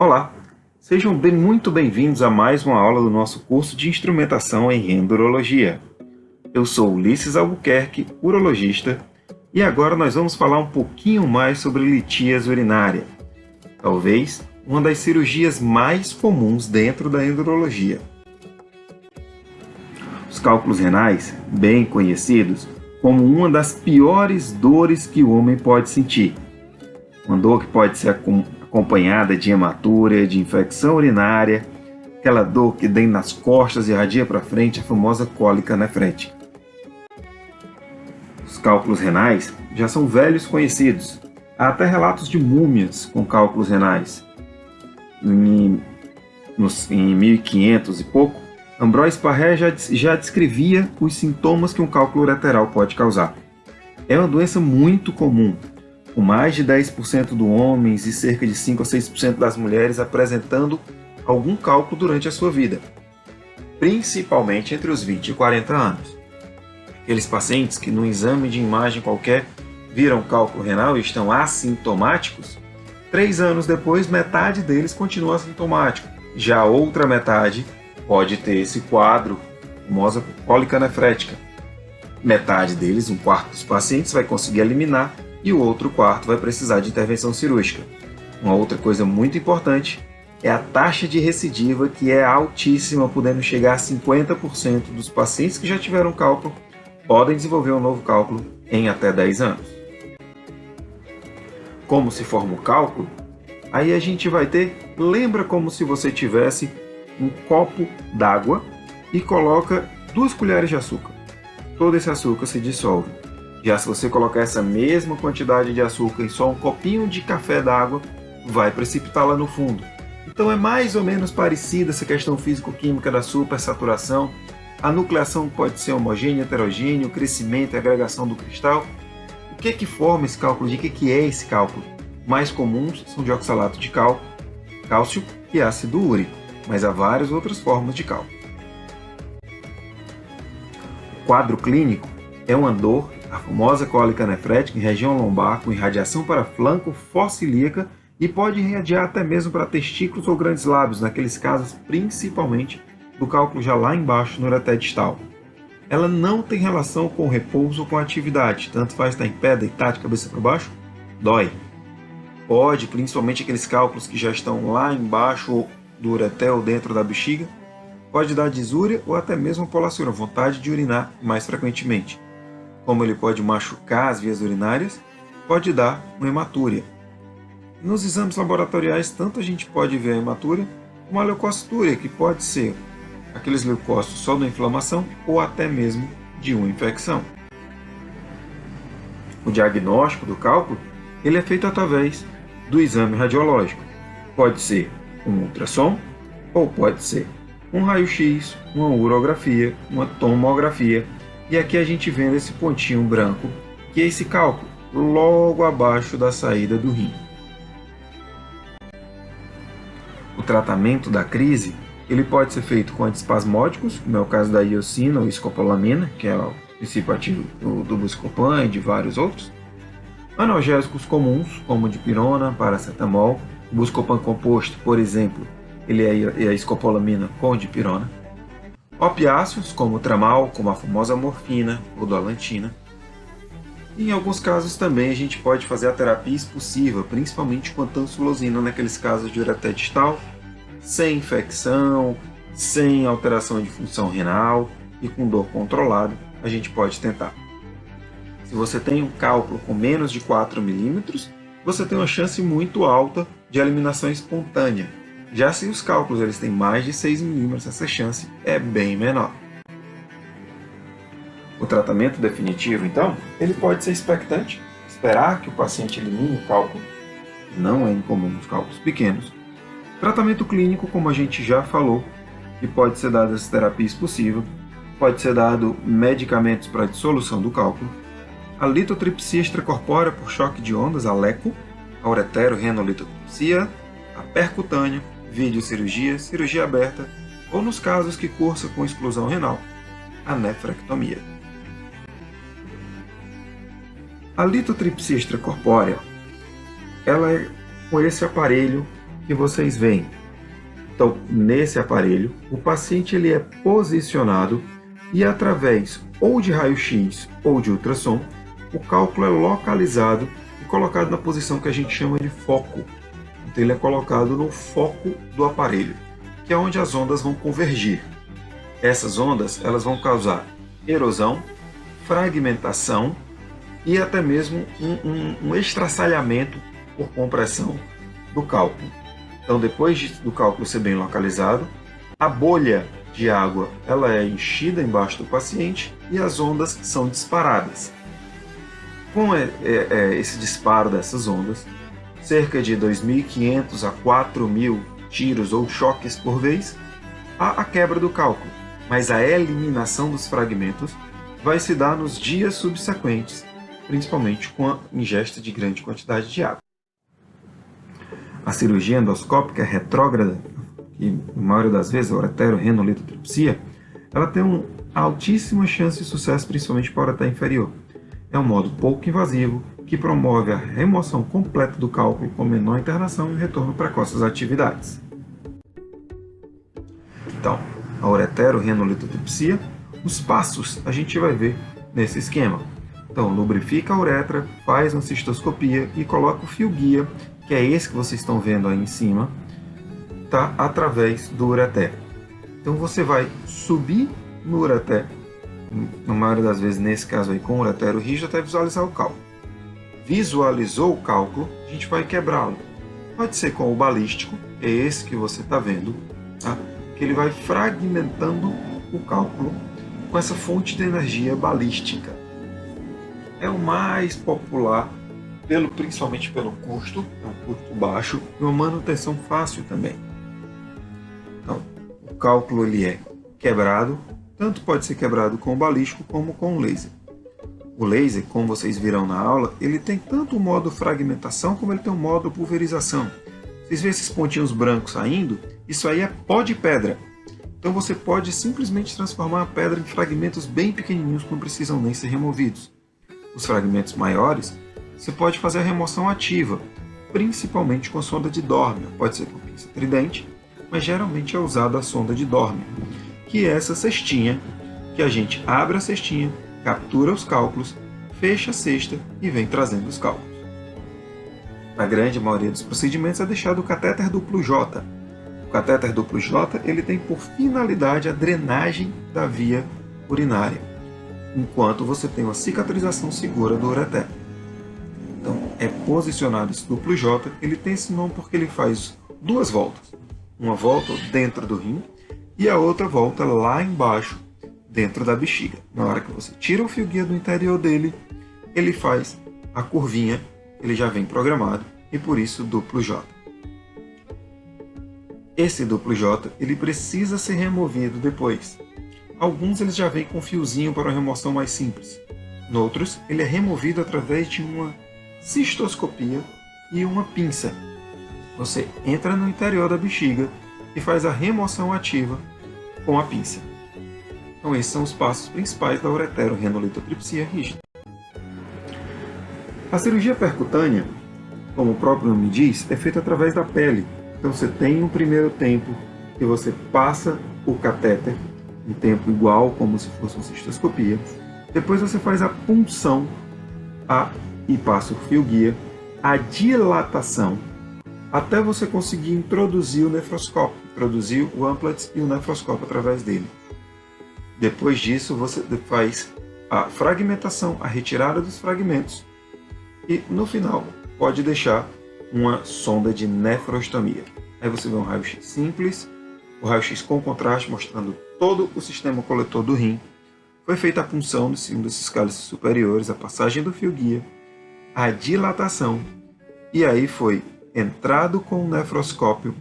Olá, sejam muito bem-vindos a mais uma aula do nosso curso de instrumentação em endurologia. Eu sou Ulisses Albuquerque, urologista, e agora nós vamos falar um pouquinho mais sobre litíase urinária, talvez uma das cirurgias mais comuns dentro da endurologia. Os cálculos renais, bem conhecidos como uma das piores dores que o homem pode sentir. Uma dor que pode ser acompanhada de hematúria, de infecção urinária, aquela dor que vem nas costas e irradia para frente, a famosa cólica nefrética. Os cálculos renais já são velhos conhecidos. Há até relatos de múmias com cálculos renais. Em 1500 e pouco, Ambroise Paré já descrevia os sintomas que um cálculo ureteral pode causar. É uma doença muito comum, com mais de 10% dos homens e cerca de 5 a 6% das mulheres apresentando algum cálculo durante a sua vida, principalmente entre os 20 e 40 anos. Aqueles pacientes que no exame de imagem qualquer viram cálculo renal e estão assintomáticos, 3 anos depois metade deles continua assintomático, já a outra metade pode ter esse quadro, a famosa cólica nefrética. Metade deles, um quarto dos pacientes, vai conseguir eliminar e o outro quarto vai precisar de intervenção cirúrgica. Uma outra coisa muito importante é a taxa de recidiva, que é altíssima, podendo chegar a 50% dos pacientes que já tiveram cálculo podem desenvolver um novo cálculo em até 10 anos. Como se forma o cálculo? Aí a gente vai ter, lembra como se você tivesse um copo d'água e coloca 2 colheres de açúcar. Todo esse açúcar se dissolve. Já se você colocar essa mesma quantidade de açúcar em só um copinho de café d'água, vai precipitar lá no fundo. Então é mais ou menos parecida essa questão físico-química da supersaturação. A nucleação pode ser homogênea, heterogênea, o crescimento e agregação do cristal. O que forma esse cálculo? De que é esse cálculo? Mais comuns são de oxalato de cálcio e ácido úrico, mas há várias outras formas de cálculo. O quadro clínico é uma dor, a famosa cólica nefrética em região lombar com irradiação para flanco fossílica e pode irradiar até mesmo para testículos ou grandes lábios, naqueles casos principalmente do cálculo já lá embaixo no ureter distal. Ela não tem relação com repouso ou com atividade, tanto faz estar em pé, deitado, de cabeça para baixo, dói. Pode, principalmente aqueles cálculos que já estão lá embaixo do ureter ou dentro da bexiga, pode dar disúria ou até mesmo polassura, vontade de urinar mais frequentemente. Como ele pode machucar as vias urinárias, pode dar uma hematúria. Nos exames laboratoriais, tanto a gente pode ver a hematúria como a leucocitúria, que pode ser aqueles leucócitos só da inflamação ou até mesmo de uma infecção. O diagnóstico do cálculo ele é feito através do exame radiológico. Pode ser um ultrassom ou pode ser um raio-x, uma urografia, uma tomografia. E aqui a gente vê esse pontinho branco, que é esse cálculo, logo abaixo da saída do rim. O tratamento da crise ele pode ser feito com antiespasmódicos, como é o caso da iosina ou escopolamina, que é o princípio ativo do Buscopan e de vários outros. Analgésicos comuns, como dipirona, paracetamol. O Buscopan composto, por exemplo, ele é a escopolamina com dipirona. Opiáceos, como o tramal, como a famosa morfina ou dolantina. E em alguns casos também a gente pode fazer a terapia expulsiva, principalmente com a tansulosina, naqueles casos de ureter distal, sem infecção, sem alteração de função renal e com dor controlada, a gente pode tentar. Se você tem um cálculo com menos de 4 milímetros, você tem uma chance muito alta de eliminação espontânea. Já se os cálculos eles têm mais de 6 milímetros, essa chance é bem menor. O tratamento definitivo, então, ele pode ser expectante, esperar que o paciente elimine o cálculo, não é incomum nos cálculos pequenos. Tratamento clínico, como a gente já falou, que pode ser dado essa terapia expulsiva, pode ser dado medicamentos para dissolução do cálculo, a litotripsia extracorpórea por choque de ondas, a LECO, a uretero-renolitotripsia, a percutânea, videocirurgia, cirurgia aberta, ou nos casos que cursa com exclusão renal, a nefrectomia. A litotripsia extracorpórea, ela é com esse aparelho que vocês veem. Então, nesse aparelho, o paciente ele é posicionado e através ou de raio-x ou de ultrassom, o cálculo é localizado e colocado na posição que a gente chama de foco. Então, ele é colocado no foco do aparelho, que é onde as ondas vão convergir. Essas ondas elas vão causar erosão, fragmentação e até mesmo um estraçalhamento por compressão do cálculo. Então, depois do cálculo ser bem localizado, a bolha de água ela é enchida embaixo do paciente e as ondas são disparadas. Com esse disparo dessas ondas, cerca de 2.500 a 4.000 tiros ou choques por vez, há a quebra do cálculo, mas a eliminação dos fragmentos vai se dar nos dias subsequentes, principalmente com a ingesta de grande quantidade de água. A cirurgia endoscópica retrógrada, que na maioria das vezes é a uretero-renolitotripsia, ela tem uma altíssima chance de sucesso, principalmente para a ureter inferior. É um modo pouco invasivo que promove a remoção completa do cálculo com menor internação e o retorno precoce às atividades. Então, a uretero-renolitotripsia, os passos a gente vai ver nesse esquema. Então, lubrifica a uretra, faz uma cistoscopia e coloca o fio guia, que é esse que vocês estão vendo aí em cima, tá, através do ureter. Então você vai subir no ureter, na maioria das vezes nesse caso aí com o uretero rígido, até visualizar o cálculo. Visualizou o cálculo, a gente vai quebrá-lo. Pode ser com o balístico, é esse que você está vendo, tá? Que ele vai fragmentando o cálculo com essa fonte de energia balística. É o mais popular, principalmente pelo custo, é um custo baixo e uma manutenção fácil também. Então, o cálculo ele é quebrado, tanto pode ser quebrado com o balístico como com o laser. O laser, como vocês viram na aula, ele tem tanto o modo fragmentação como ele tem o modo pulverização. Vocês veem esses pontinhos brancos saindo? Isso aí é pó de pedra. Então você pode simplesmente transformar a pedra em fragmentos bem pequenininhos que não precisam nem ser removidos. Os fragmentos maiores, você pode fazer a remoção ativa, principalmente com a sonda de Dórmia. Pode ser com pinça tridente, mas geralmente é usada a sonda de Dórmia, que é essa cestinha, que a gente abre a cestinha, captura os cálculos, fecha a cesta e vem trazendo os cálculos. Na grande maioria dos procedimentos é deixado o catéter duplo J. O catéter duplo J ele tem por finalidade a drenagem da via urinária, enquanto você tem uma cicatrização segura do ureter. Então, é posicionado esse duplo J, ele tem esse nome porque ele faz duas voltas. Uma volta dentro do rim e a outra volta lá embaixo, dentro da bexiga. Na hora que você tira o fio guia do interior dele, ele faz a curvinha, ele já vem programado e por isso duplo J. Esse duplo J, ele precisa ser removido depois. Alguns eles já vêm com um fiozinho para uma remoção mais simples. Noutros, ele é removido através de uma cistoscopia e uma pinça. Você entra no interior da bexiga e faz a remoção ativa com a pinça. Então esses são os passos principais da uretero-renolitotripsia rígida. A cirurgia percutânea, como o próprio nome diz, é feita através da pele. Então você tem um primeiro tempo que você passa o catéter, um tempo igual como se fosse uma cistoscopia. Depois você faz a punção e passa o fio guia, a dilatação, até você conseguir introduzir o nefroscópio, introduzir o Amplatz e o nefroscópio através dele. Depois disso você faz a fragmentação, a retirada dos fragmentos e no final pode deixar uma sonda de nefrostomia. Aí você vê um raio-x simples, o raio-x com contraste mostrando todo o sistema coletor do rim. Foi feita a punção de um desses cálices superiores, a passagem do fio guia, a dilatação e aí foi entrado com o nefroscópio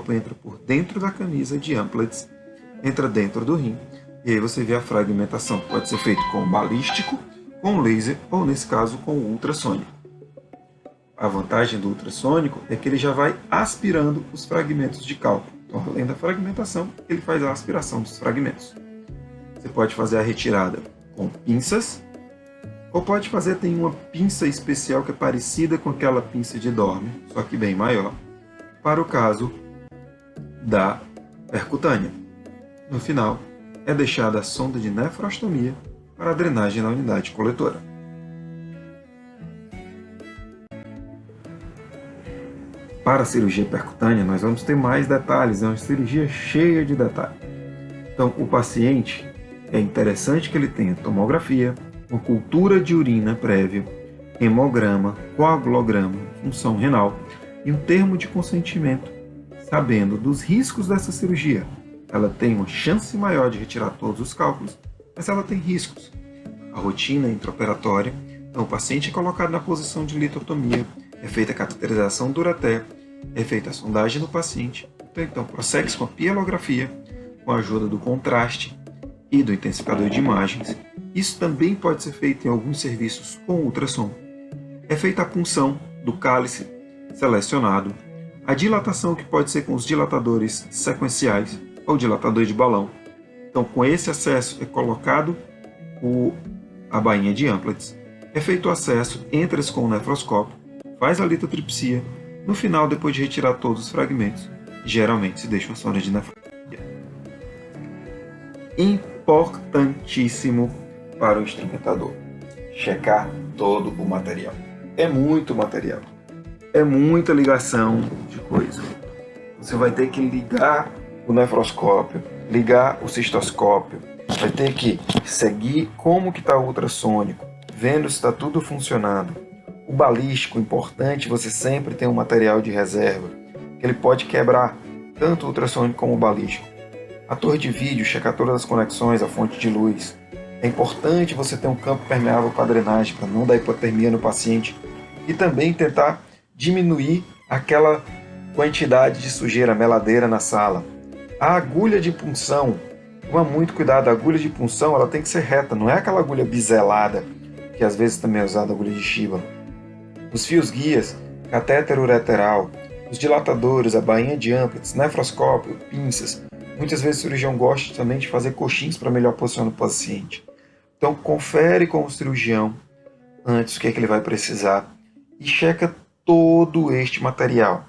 entra por dentro da camisa de Amplatz, entra dentro do rim e aí você vê a fragmentação. Pode ser feito com balístico, com laser ou nesse caso com ultrassônico. A vantagem do ultrassônico é que ele já vai aspirando os fragmentos de cálculo. Então, além da fragmentação, ele faz a aspiração dos fragmentos. Você pode fazer a retirada com pinças, ou pode fazer, tem uma pinça especial que é parecida com aquela pinça de Dórmia, só que bem maior. para o caso da percutânea. No final, é deixada a sonda de nefrostomia para a drenagem na unidade coletora. Para a cirurgia percutânea, nós vamos ter mais detalhes, é uma cirurgia cheia de detalhes. Então, o paciente, é interessante que ele tenha tomografia, uma cultura de urina prévia, hemograma, coagulograma, função renal e um termo de consentimento, sabendo dos riscos dessa cirurgia. Ela tem uma chance maior de retirar todos os cálculos, mas ela tem riscos. A rotina intraoperatória, então o paciente é colocado na posição de litotomia, é feita a cateterização do ureter, é feita a sondagem do paciente, então prossegue-se com a pielografia, com a ajuda do contraste e do intensificador de imagens. Isso também pode ser feito em alguns serviços com ultrassom. É feita a punção do cálice selecionado, a dilatação que pode ser com os dilatadores sequenciais ou dilatador de balão. Então, com esse acesso é colocado a bainha de Amplatz, é feito o acesso, entra-se com o nefroscópio, faz a litotripsia, no final, depois de retirar todos os fragmentos, geralmente se deixa uma sonda de nefroscopia. Importantíssimo para o instrumentador, checar todo o material. É muito material, é muita ligação de coisa. Você vai ter que ligar o nefroscópio, ligar o cistoscópio, vai ter que seguir como que está o ultrassônico, vendo se está tudo funcionando. O balístico, importante, você sempre tem um material de reserva, que ele pode quebrar tanto o ultrassônico como o balístico. A torre de vídeo, checar todas as conexões, a fonte de luz. É importante você ter um campo permeável para drenagem, para não dar hipotermia no paciente. E também tentar diminuir aquela quantidade de sujeira, meladeira na sala. A agulha de punção, toma muito cuidado, a agulha de punção ela tem que ser reta, não é aquela agulha biselada, que às vezes também é usada a agulha de Shiba. Os fios guias, catéter ureteral, os dilatadores, a bainha de Amplatz, nefroscópio, pinças. Muitas vezes o cirurgião gosta também de fazer coxins para melhor posicionar o paciente. Então confere com o cirurgião antes o que é que ele vai precisar e checa todo este material.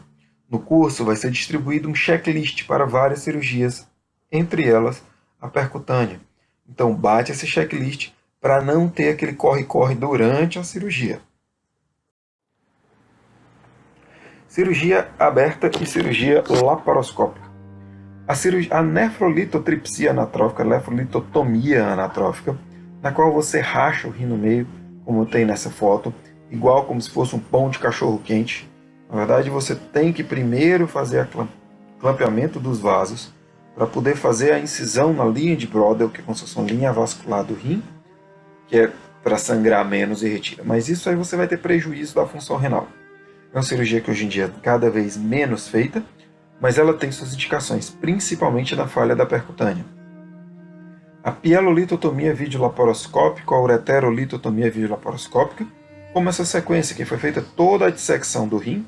No curso vai ser distribuído um checklist para várias cirurgias, entre elas a percutânea. Então bate esse checklist para não ter aquele corre-corre durante a cirurgia. Cirurgia aberta e cirurgia laparoscópica. A nefrolitotripsia anatrófica, nefrolitotomia anatrófica, na qual você racha o rim no meio, como tem nessa foto, igual como se fosse um pão de cachorro quente. Na verdade, você tem que primeiro fazer o clampeamento dos vasos para poder fazer a incisão na linha de Brodel, que é como se fosse uma linha vascular do rim, que é para sangrar menos e retira. Mas isso aí você vai ter prejuízo da função renal. É uma cirurgia que hoje em dia é cada vez menos feita, mas ela tem suas indicações, principalmente na falha da percutânea. A pielolitotomia videolaparoscópica, a ureterolitotomia videolaparoscópica, como essa sequência que foi feita toda a dissecção do rim,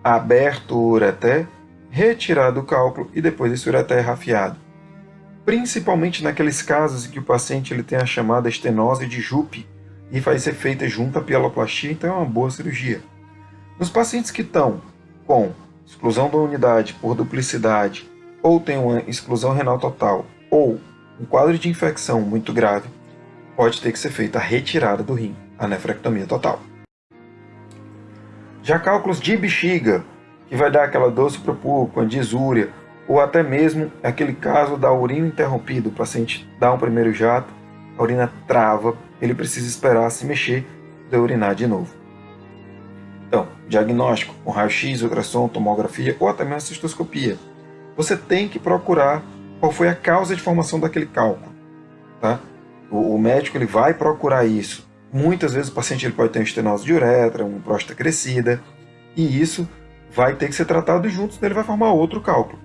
aberto o ureter, retirado o cálculo e depois esse ureter é rafiado. Principalmente naqueles casos em que o paciente ele tem a chamada estenose de Jupe e vai ser feita junto à pieloplastia, então é uma boa cirurgia. Nos pacientes que estão com exclusão da unidade por duplicidade, ou tem uma exclusão renal total, ou um quadro de infecção muito grave, pode ter que ser feita a retirada do rim, a nefrectomia total. Já cálculos de bexiga, que vai dar aquela dor suprapúbica, uma disúria, ou até mesmo aquele caso da urina interrompida, o paciente dá um primeiro jato, a urina trava, ele precisa esperar se mexer e urinar de novo. Então, diagnóstico com raio-x, ultrassom, tomografia ou até mesmo cistoscopia. Você tem que procurar qual foi a causa de formação daquele cálculo. Tá? O médico ele vai procurar isso. Muitas vezes o paciente ele pode ter uma estenose de uretra, uma próstata crescida, e isso vai ter que ser tratado e juntos ele vai formar outro cálculo.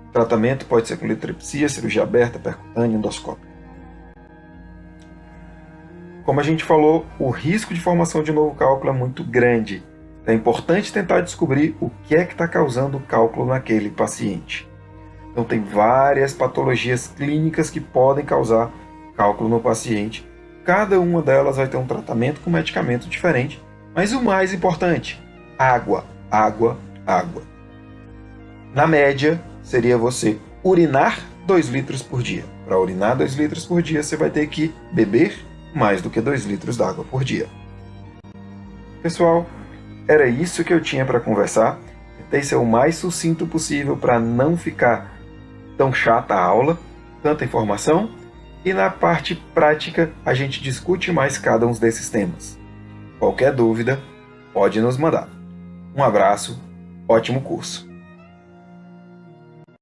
O tratamento pode ser com litotripsia, cirurgia aberta, percutânea, endoscópica. Como a gente falou, o risco de formação de novo cálculo é muito grande. É importante tentar descobrir o que é que está causando o cálculo naquele paciente. Então tem várias patologias clínicas que podem causar cálculo no paciente. Cada uma delas vai ter um tratamento com medicamento diferente. Mas o mais importante, água, água, água. Na média, seria você urinar 2 litros por dia. Para urinar 2 litros por dia, você vai ter que beber mais do que 2 litros d'água por dia. Pessoal, era isso que eu tinha para conversar. Tentei ser o mais sucinto possível para não ficar tão chata a aula, tanta informação, e na parte prática a gente discute mais cada um desses temas. Qualquer dúvida, pode nos mandar. Um abraço, ótimo curso!